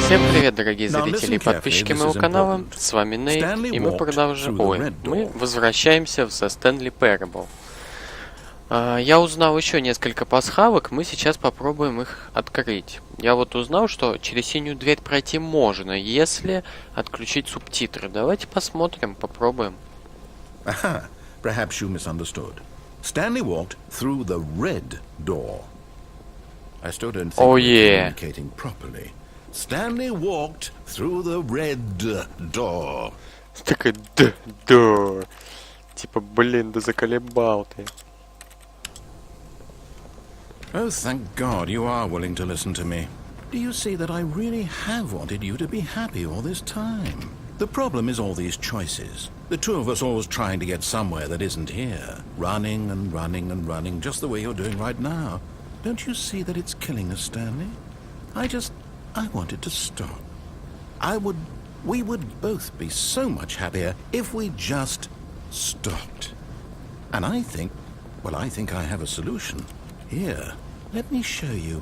Всем привет, дорогие зрители и подписчики моего канала, с вами Нейт, и мы продолжаем... мы возвращаемся в The Stanley Parable. Я узнал еще несколько пасхалок, мы сейчас попробуем их открыть. Я вот узнал, что через синюю дверь пройти можно, если отключить субтитры. Давайте посмотрим, попробуем. Aha, perhaps you misunderstood. Stanley walked through the red door. I still don't think we're communicating properly. Stanley walked through the red door. Такая door. Типа, блин, да заколебал ты. Oh, thank God you are willing to listen to me. Do you see that I really have wanted you to be happy all this time? The problem is all these choices. The two of us always trying to get somewhere that isn't here. Running and running and running, just the way you're doing right now. Don't you see that it's killing us, Stanley? I wanted to stop. We would both be so much happier if we just stopped. And I think I have a solution. Here, let me show you.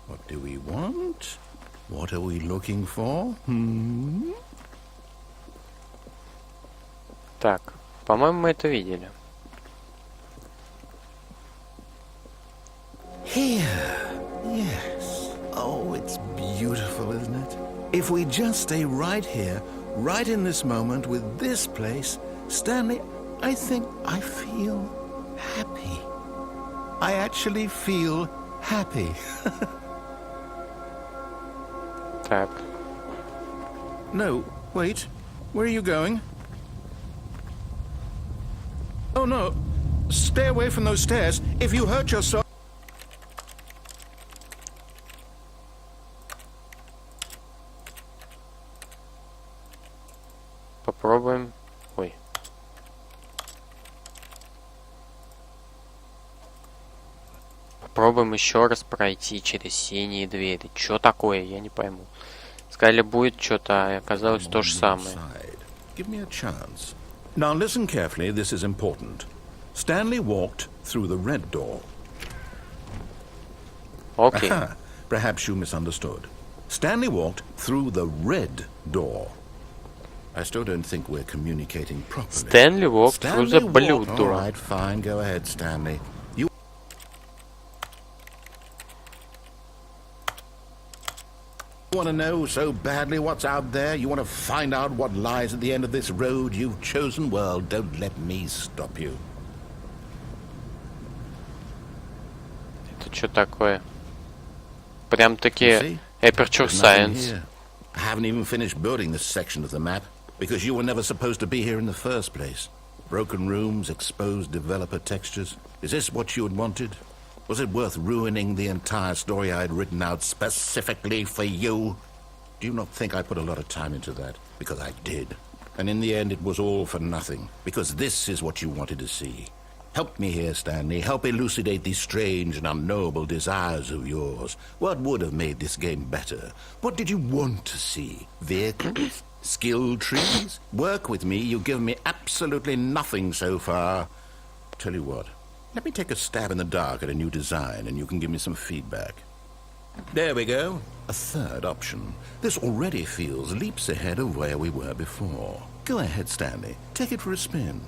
What do we want? What are we looking for? Так, по-моему, мы это видели. Here, yes. Oh, it's beautiful, isn't it? If we just stay right here, right in this moment with this place, Stanley, I think I feel happy. I actually feel happy. Так. No, wait. Where are you going? Oh, no. Stay away from those stairs. If you hurt yourself... Попробуем. Ой. Попробуем еще раз пройти через синие двери. Чё такое? Я не пойму. Сказали, будет что-то, а оказалось то же самое. Give me a chance. Now listen carefully, this is important. Stanley walked through the red door. Okay. Aha, perhaps you misunderstood. Stanley walked through the red door. I still don't think we're communicating properly. Stanley walked through the blue door. All right, fine, go ahead, Stanley. You want to know so badly what's out there? You want to find out what lies at the end of this road you've chosen? Well, don't let me stop you. Это что такое? Прям-таки Aperture Science. I haven't even finished building this section of the map because you were never supposed to be here in the first place. Broken rooms, exposed developer textures. Is this what you had wanted? Was it worth ruining the entire story I had written out specifically for you? Do you not think I put a lot of time into that? Because I did. And in the end, it was all for nothing. Because this is what you wanted to see. Help me here, Stanley. Help elucidate these strange and unknowable desires of yours. What would have made this game better? What did you want to see? Vehicles? Skill trees? Work with me. You've given me absolutely nothing so far. Tell you what. Let me take a stab in the dark at a new design, and you can give me some feedback. There we go. A third option. This already feels leaps ahead of where we were before. Go ahead, Stanley. Take it for a spin.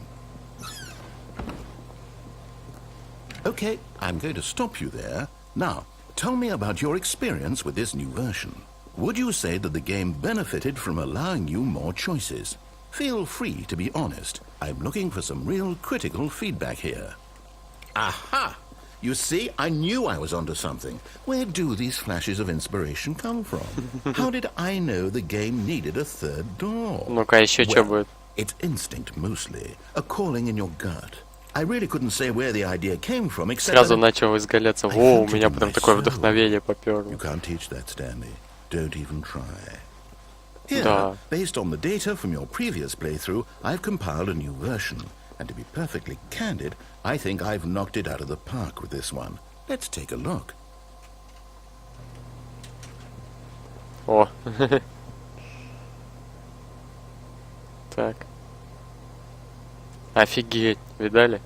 Okay, I'm going to stop you there. Now, tell me about your experience with this new version. Would you say that the game benefited from allowing you more choices? Feel free to be honest. I'm looking for some real critical feedback here. Aha! You see, I knew I was onto something. Where do these flashes of inspiration come from? How did I know the game needed a third door? Ну-ка, еще что будет? It's instinct mostly, a calling in your gut. I really couldn't say where the idea came from, except Сразу начал изгаляться. Во, у меня прям такое вдохновение попёрло. You can't teach that, Stanley. Don't even try. Here, based on the data from your previous playthrough, I've compiled a new version. And to be perfectly candid, I think I've knocked it out of the park with this one. Let's take a look. О. Так. Офигеть, видали?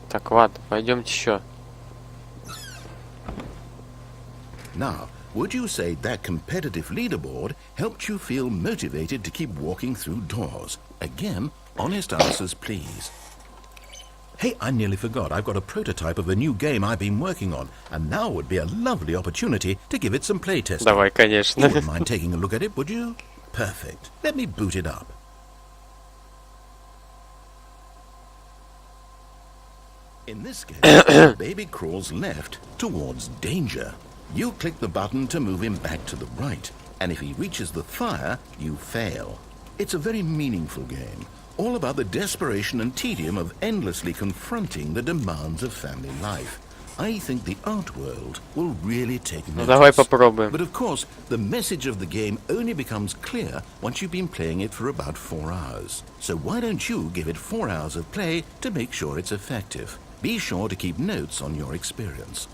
Так, ладно, пойдемте еще. Now, would you say that competitive leaderboard helped you feel motivated to keep walking through doors? Again, honest answers, please. Hey, I nearly forgot. I've got a prototype of a new game I've been working on, and now would be a lovely opportunity to give it some playtesting. Давай, конечно. You wouldn't mind taking a look at it, would you? Perfect. Let me boot it up. In this game, the baby crawls left towards danger. You click the button to move him back to the right, and if he reaches the fire, you fail. It's a very meaningful game, all about the desperation and tedium of endlessly confronting the demands of family life. I think the art world will really take notice. Давай попробуем. But of course, the message of the game only becomes clear once you've been playing it for about 4 hours. So why don't you give it 4 hours of play to make sure it's effective? Be sure to keep notes on your experience.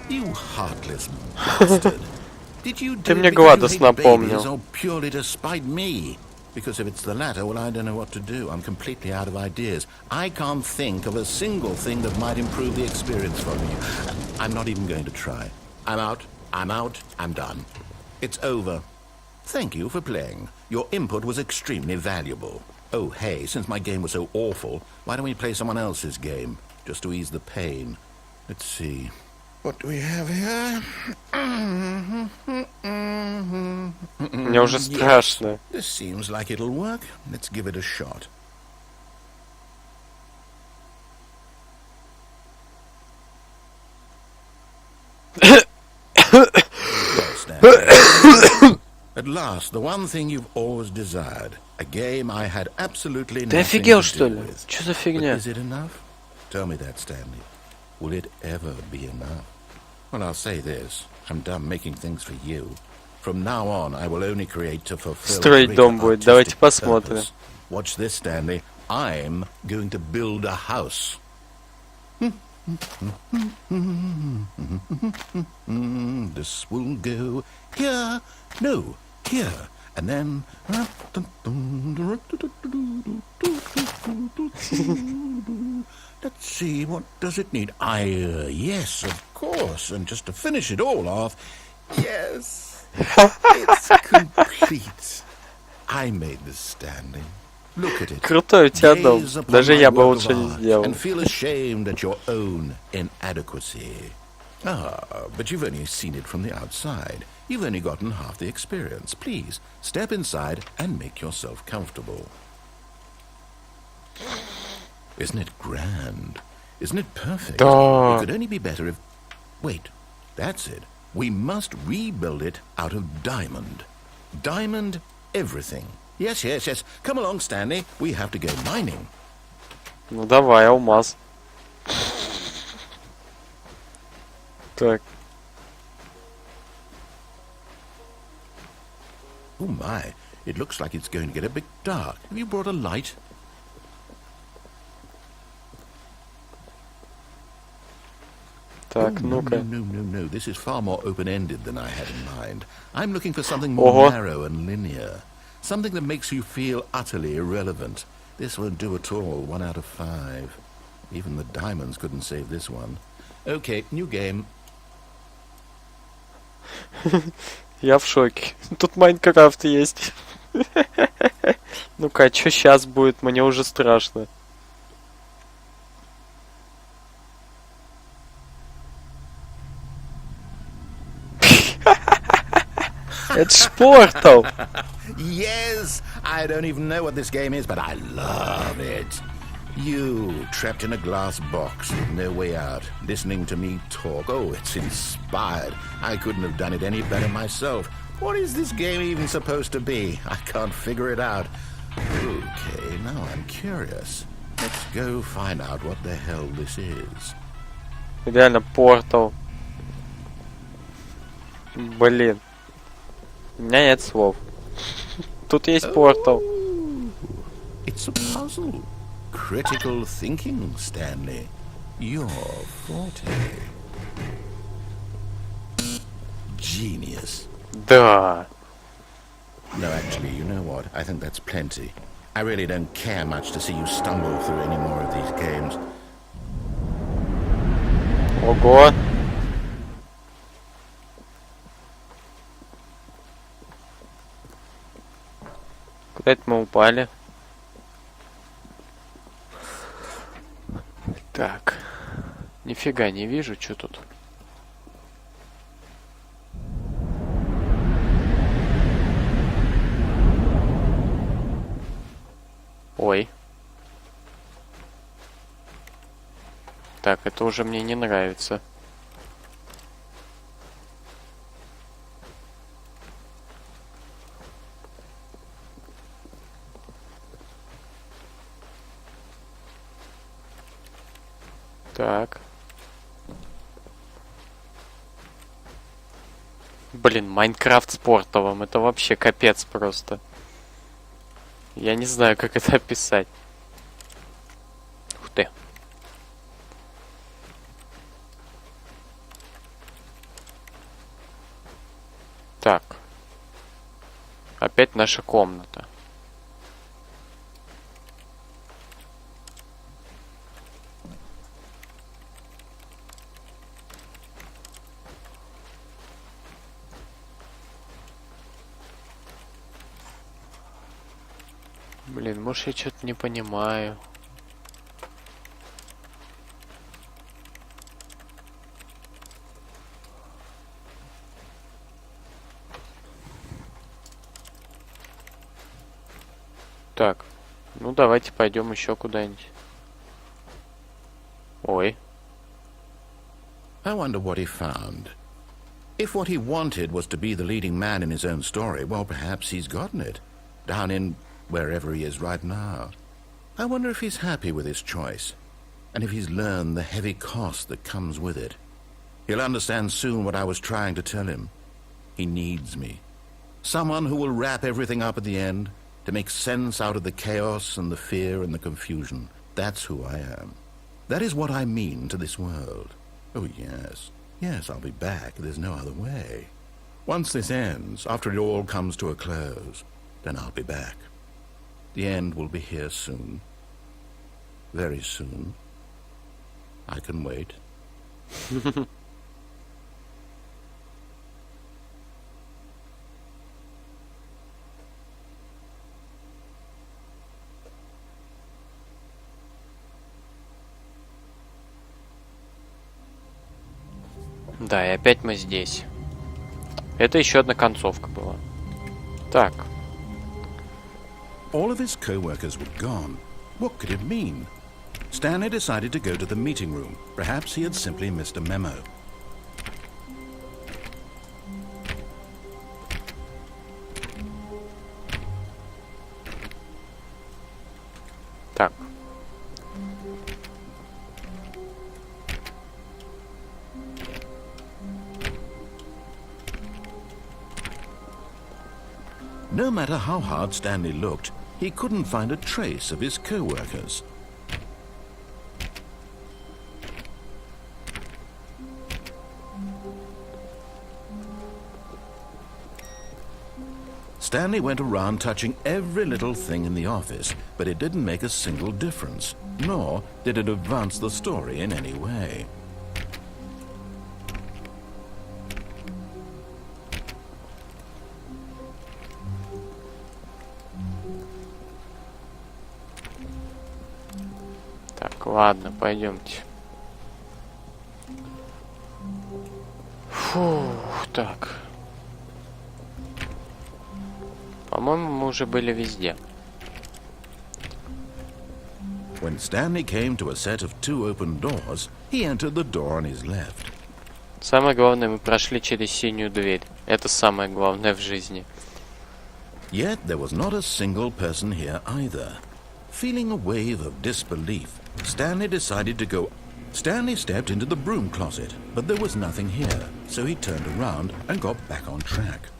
You heartless bastard. Did you do Ты мне it because you Гладос hate babies напомнил. or purely to spite me? Because if it's the latter, well, I don't know what to do. I'm completely out of ideas. I can't think of a single thing that might improve the experience for me. I'm not even going to try. I'm out. I'm done. It's over. Thank you for playing. Your input was extremely valuable. Oh, hey, since my game was so awful, why don't we play someone else's game? Just to ease the pain. Let's see. What do we have here? Мне уже страшно. This seems like it'll work. Let's give it a shot. At last, the one thing you've always desired. A game I had absolutely Ты nothing офигел, to что do ли? with. Что за But фигня? is it enough? Tell me that, Stanley. Will it ever be enough? Well, I'll say this. I'm done making things for you. From now on, I will only create to fulfill Строить greater дом будет. Давайте artistic посмотрим. purpose. Watch this, Stanley. I'm going to build a house. This will go here. No, here. And then... Let's see, what does it need? Yes, of course. And just to finish it all off, yes, it's complete. I made this, Stanley. Look at it. Крутой у тебя дом. Gaze upon Даже my я бы work лучше of не art сделал. and feel ashamed at your own inadequacy. But you've only seen it from the outside. You've only gotten half the experience. Please, step inside and make yourself comfortable. Isn't it grand? Isn't it perfect? Да. It could only be better if... Wait, that's it. We must rebuild it out of diamond. Diamond everything. Yes. Come along, Stanley. We have to go mining. Ну давай, алмаз. Так. Oh my, it looks like it's going to get a bit dark. Have you brought a light? Так, ну-ка. No. This is far more open-ended than I had in mind. I'm looking for something more narrow and linear. Something that makes you feel utterly irrelevant. This won't do at all. 1 out of 5. Even the diamonds couldn't save this one. Okay, new game. Я в шоке. Тут Майнкрафт есть. Ну-ка, а что сейчас будет? Мне уже страшно. Это ж портал. Yes, I don't even know what this game is, but I love it. You, trapped in a glass box with no way out, listening to me talk. Oh, it's inspired. I couldn't have done it any better myself. What is this game even supposed to be? I can't figure it out. Okay, now I'm curious. Let's go find out what the hell this is. Реально портал. Блин. У меня нет слов. Тут есть портал. It's a puzzle. Critical thinking, Stanley. Your forte. Genius. Да. No, actually, you know what? I think that's plenty. I really don't care much to see you stumble through any more of these games. Ого. Куда это мы упали? Так. Нифига не вижу, что тут. Ой. Так, это уже мне не нравится. Так. Блин, Майнкрафт с порталом. Это вообще капец просто. Я не знаю, как это описать. Ух ты. Так. Опять наша комната. Блин, может, я что-то не понимаю. Так, ну давайте пойдем еще куда-нибудь. Ой. I wonder what he found. If what he wanted was to be the leading man in his own story, well, perhaps he's gotten it. Down in wherever he is right now. I wonder if he's happy with his choice, and if he's learned the heavy cost that comes with it. He'll understand soon what I was trying to tell him. He needs me. Someone who will wrap everything up at the end, to make sense out of the chaos and the fear and the confusion. That's who I am. That is what I mean to this world. Oh, yes. Yes, I'll be back. There's no other way. Once this ends, after it all comes to a close, then I'll be back. The end will be here soon. Very soon. I can wait. Да, и опять мы здесь. Это еще одна концовка была. Так. All of his co-workers were gone. What could it mean? Stanley decided to go to the meeting room. Perhaps he had simply missed a memo. Так. No matter how hard Stanley looked, he couldn't find a trace of his co-workers. Stanley went around touching every little thing in the office, but it didn't make a single difference, nor did it advance the story in any way. Так, ладно, пойдемте. Фух, так. По-моему, мы уже были везде. When Stanley came to a set of 2 open doors, he entered the door on his left. Самое главное, мы прошли через синюю дверь. Это самое главное в жизни. Yet there was not a single person here either. Feeling a wave of disbelief, Stanley decided to go Stanley stepped into the broom closet, but there was nothing here, so he turned around and got back on track.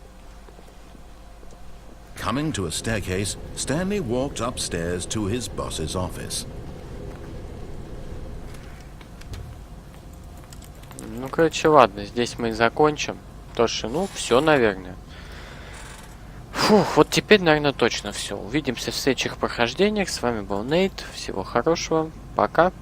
Coming to a staircase, Stanley walked upstairs to his boss's office. Ну, короче, ладно, здесь мы и закончим. То, что, ну, все, наверное. Фух, вот теперь, наверное, точно все. Увидимся в следующих прохождениях. С вами был Нейт. Всего хорошего. Пока.